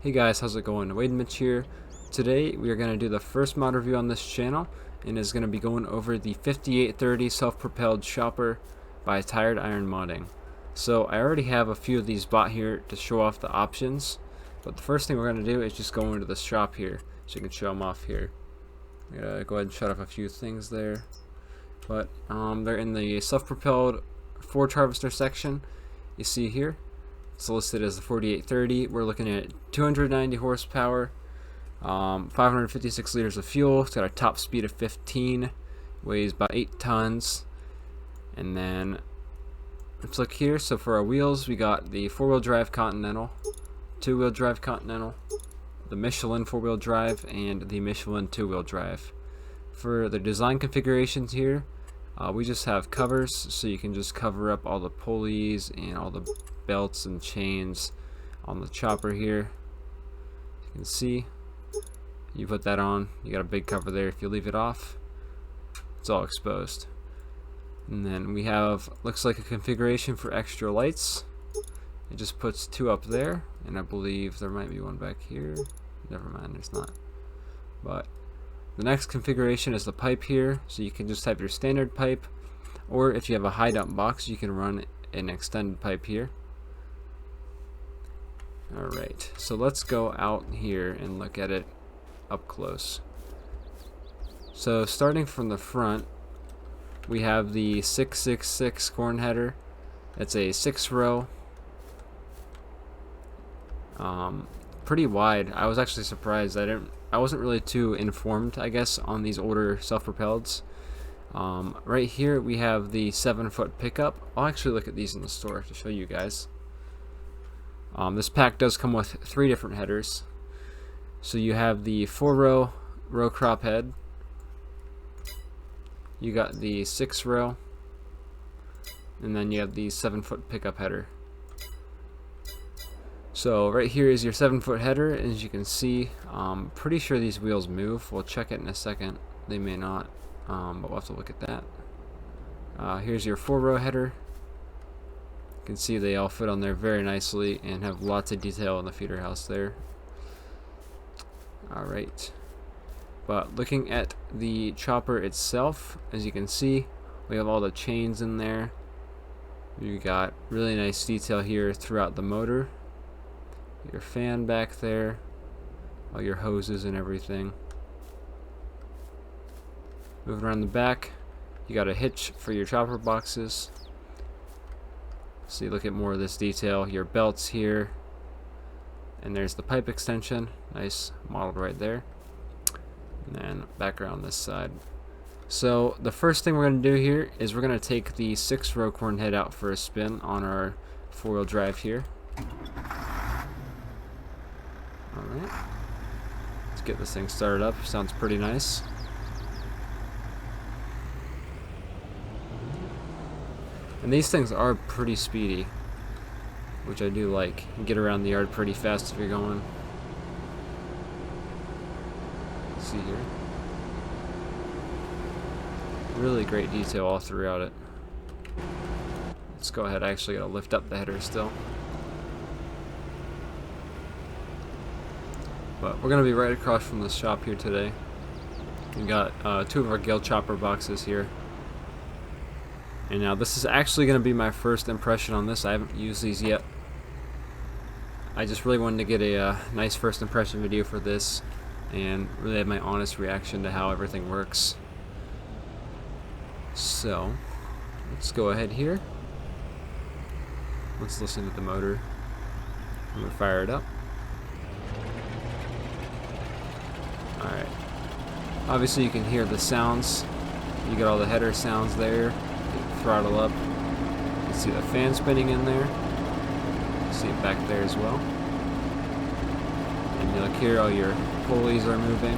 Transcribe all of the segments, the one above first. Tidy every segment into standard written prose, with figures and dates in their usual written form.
Hey guys, how's it going? Wade and Mitch here. Today we are going to do the first mod review on this channel, and is going to be going over the 5830 self-propelled chopper by Tired Iron Modding. So I already have a few of these bought here to show off the options, but the first thing we're going to do is just go into the shop here so you can show them off here. I'm going to go ahead and shut off a few things there, but they're in the self-propelled forage harvester section. You see here it's listed as the 4830. We're looking at 290 horsepower, 556 liters of fuel. It's got a top speed of 15, weighs about 8 tons. And then let's look here. So for our wheels, we got the 4-wheel drive Continental, 2-wheel drive Continental, the Michelin 4-wheel drive, and the Michelin 2-wheel drive. For the design configurations here, we just have covers, so you can just cover up all the pulleys and all the belts and chains on the chopper here. You can see, you put that on, you got a big cover there. If you leave it off, it's all exposed. And then we have, looks like a configuration for extra lights. It just puts 2 up there, and I believe there might be one back here. Never mind, there's not. But the next configuration is the pipe here, so you can just have your standard pipe, or if you have a high dump box, you can run an extended pipe here. Alright, so let's go out here and look at it up close. So starting from the front, we have the 666 corn header. It's a 6-row, pretty wide. I was actually surprised. I wasn't really too informed, I guess, on these older self-propelleds. Right here we have the 7-foot pickup. I'll actually look at these in the store to show you guys. This pack does come with 3 different headers. So you have the 4-row row crop head, you got the 6-row, and then you have the 7-foot pickup header. So right here is your 7-foot header, and as you can see, I'm pretty sure these wheels move. We'll check it in a second. They may not, but we'll have to look at that. Here's your 4-row header. You can see they all fit on there very nicely and have lots of detail in the feeder house there. Alright, but looking at the chopper itself, as you can see, we have all the chains in there. You got really nice detail here throughout the motor. Your fan back there, all your hoses and everything. Moving around the back, you got a hitch for your chopper boxes. So you look at more of this detail, your belts here, and there's the pipe extension, nice modeled right there. And then back around this side. So the first thing we're going to do here is we're going to take the 6-row corn head out for a spin on our 4-wheel drive here. Alright, let's get this thing started up. Sounds pretty nice. And these things are pretty speedy, which I do like. You can get around the yard pretty fast if you're going. Let's see here. Really great detail all throughout it. Let's go ahead. I actually gotta lift up the header still. But we're going to be right across from the shop here today. We got 2 of our Gale chopper boxes here. And now this is actually going to be my first impression on this. I haven't used these yet. I just really wanted to get a nice first impression video for this and really have my honest reaction to how everything works. So let's go ahead here. Let's listen to the motor. I'm going to fire it up. Alright, obviously you can hear the sounds. You got all the header sounds there. Throttle up. You can see the fan spinning in there. You can see it back there as well. And you look here, all your pulleys are moving.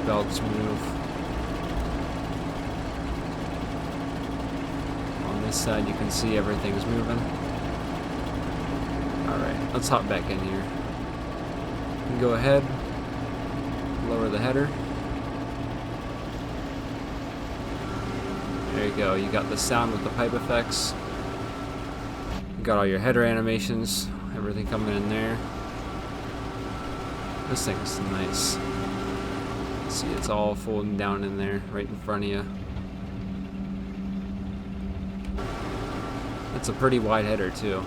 Belts move. On this side you can see everything's moving. Alright, let's hop back in here. You can go ahead. Lower the header. There you go. You got the sound with the pipe effects. You got all your header animations, everything coming in there. This thing's nice. See, it's all folding down in there, right in front of you. It's a pretty wide header too.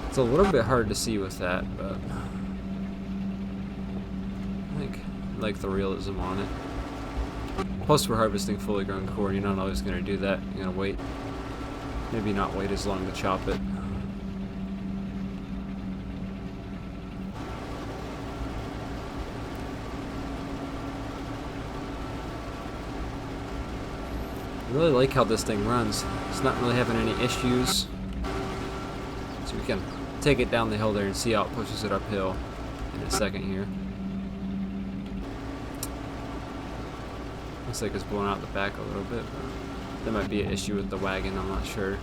It's a little bit hard to see with that, but I like the realism on it. Plus, we're harvesting fully grown corn. You're not always going to do that. You're going to wait. Maybe not wait as long to chop it. I really like how this thing runs. It's not really having any issues. So we can take it down the hill there and see how it pushes it uphill in a second here. Looks like it's blowing out the back a little bit, but there might be an issue with the wagon, I'm not sure.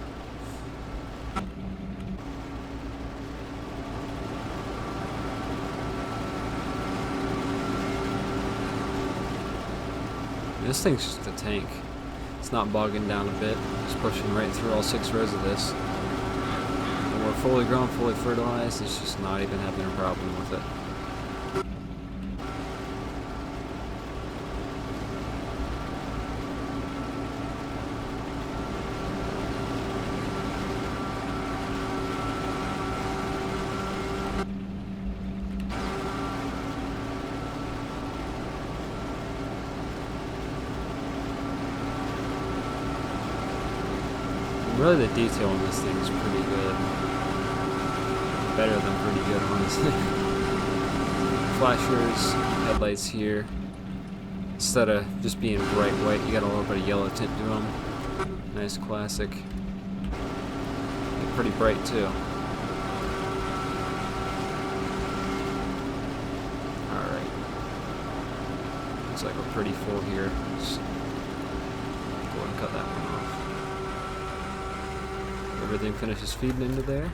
This thing's just a tank. It's not bogging down a bit, just pushing right through all 6 rows of this. When we're fully grown, fully fertilized, it's just not even having a problem with it. Really, the detail on this thing is pretty good. Better than pretty good, honestly. Flashers, headlights here. Instead of just being bright white, you got a little bit of yellow tint to them. Nice classic. They're pretty bright too. Alright. Looks like we're pretty full here. Just go and cut that one off. Everything finishes feeding into there.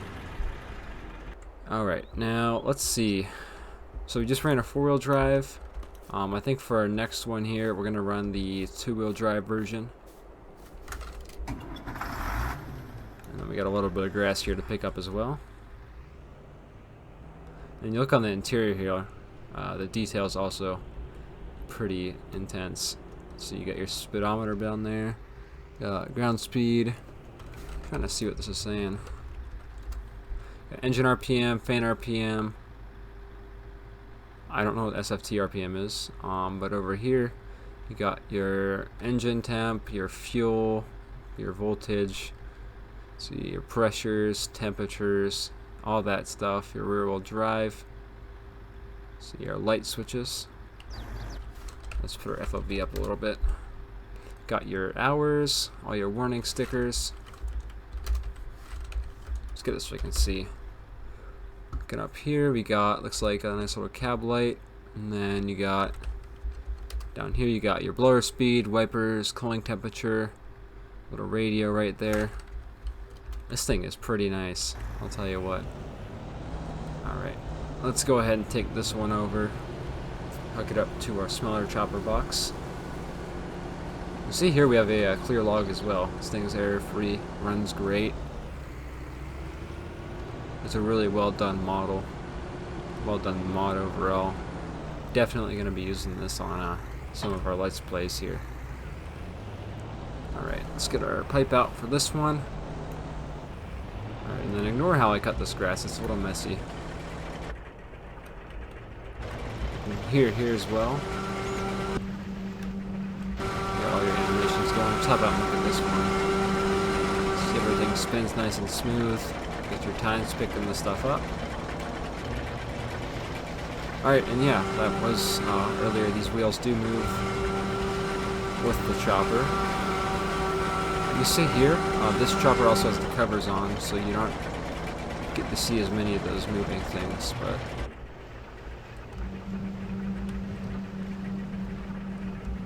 Alright, now let's see. So we just ran a 4-wheel drive. I think for our next one here, we're going to run the 2-wheel drive version. And then we got a little bit of grass here to pick up as well. And you look on the interior here, the detail's also pretty intense. So you got your speedometer down there, got ground speed. Trying to see what this is saying. Got engine RPM, fan RPM. I don't know what SFT RPM is, but over here you got your engine temp, your fuel, your voltage, see your pressures, temperatures, all that stuff. Your rear wheel drive. See our light switches. Let's put our FOV up a little bit. Got your hours, all your warning stickers. Let's get this so we can see. Looking up here, we got, looks like a nice little cab light, and then you got down here you got your blower speed, wipers, cooling temperature, little radio right there. This thing is pretty nice, I'll tell you what. Alright, let's go ahead and take this one over, hook it up to our smaller chopper box. You see here we have a clear log as well. This thing's air free, runs great. It's a really well done model, well done mod overall. Definitely going to be using this on some of our Let's Plays here. Alright, let's get our pipe out for this one. Alright, and then ignore how I cut this grass, it's a little messy. And here as well. Got all your animations going. Let's hop out and look at this one. See, everything spins nice and smooth. Get your times picking the stuff up. Alright, and yeah, that was earlier. These wheels do move with the chopper. You see here, this chopper also has the covers on, so you don't get to see as many of those moving things, but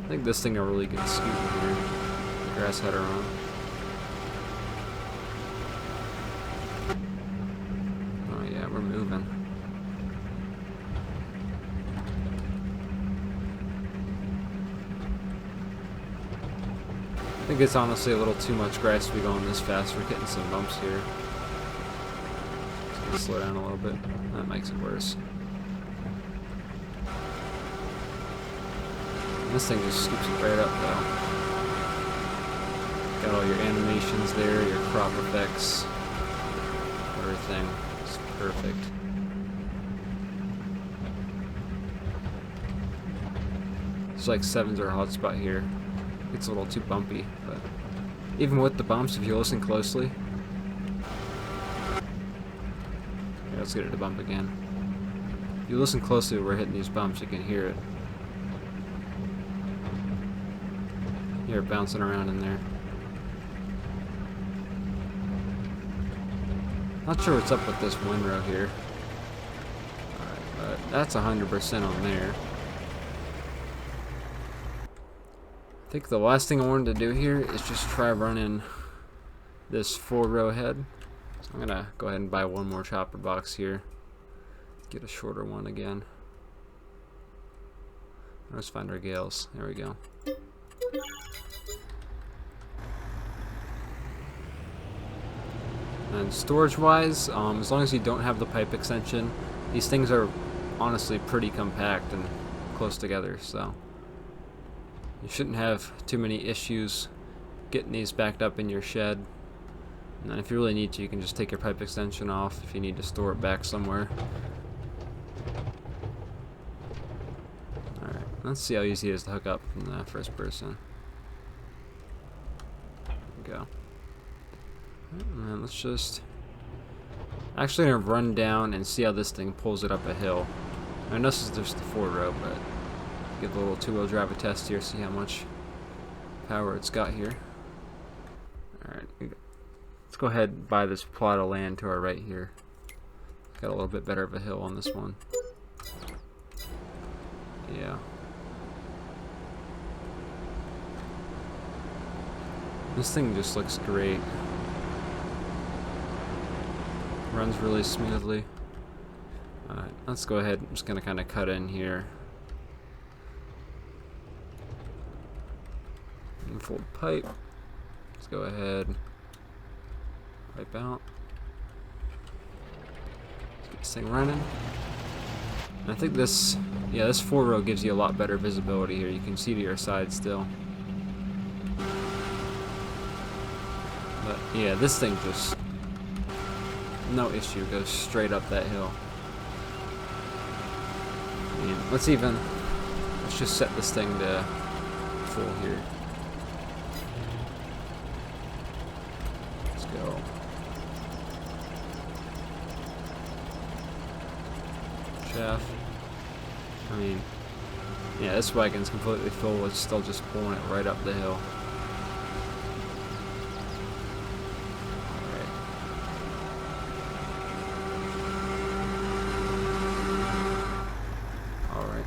I think this thing a really good scoop here. The grass header on. We're moving. I think it's honestly a little too much grass to be going this fast. We're getting some bumps here. Just gonna slow down a little bit. That makes it worse. And this thing just scoops it right up though. Got all your animations there, your crop effects, everything. It's perfect. It's like 7's our hotspot here. It's a little too bumpy, but even with the bumps, if you listen closely, yeah, let's get it to bump again. If you listen closely, we're hitting these bumps, you can hear it. Hear it bouncing around in there. Not sure what's up with this windrow here. Alright, but that's 100% on there. I think the last thing I wanted to do here is just try running this 4-row head. So I'm gonna go ahead and buy one more chopper box here. Get a shorter one again. Let's find our gales. There we go. And storage wise, as long as you don't have the pipe extension, these things are honestly pretty compact and close together, so you shouldn't have too many issues getting these backed up in your shed. And then if you really need to, you can just take your pipe extension off if you need to store it back somewhere. Alright, let's see how easy it is to hook up from the first person. There we go. And then let's just actually gonna run down and see how this thing pulls it up a hill. I know this is just the 4-row, but give the little 2-wheel drive a test here, see how much power it's got here. Alright, let's go ahead and buy this plot of land to our right here. Got a little bit better of a hill on this one. Yeah. This thing just looks great. Runs really smoothly. Alright, let's go ahead. I'm just going to kind of cut in here. And fold pipe. Let's go ahead. Pipe out. Let's get this thing running. And I think this, yeah, this 4-row gives you a lot better visibility here. You can see to your side still. But yeah, this thing just, no issue, goes straight up that hill. And let's just set this thing to full here. Let's go. Chaff. I mean, yeah, this wagon's completely full. It's still just pulling it right up the hill.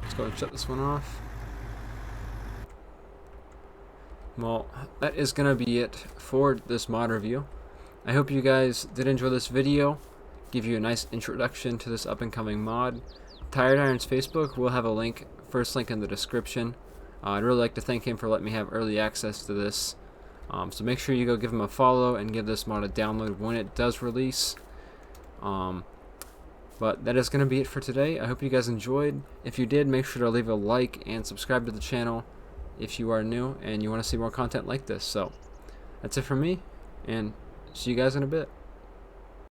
Let's go and shut this one off. Well, that is going to be it for this mod review. I hope you guys did enjoy this video. Give you a nice introduction to this up and coming mod. Tired Iron's Facebook will have a link, first link in the description. I'd really like to thank him for letting me have early access to this. So make sure you go give him a follow and give this mod a download when it does release. But that is going to be it for today. I hope you guys enjoyed. If you did, make sure to leave a like and subscribe to the channel if you are new and you want to see more content like this. So that's it from me, and see you guys in a bit.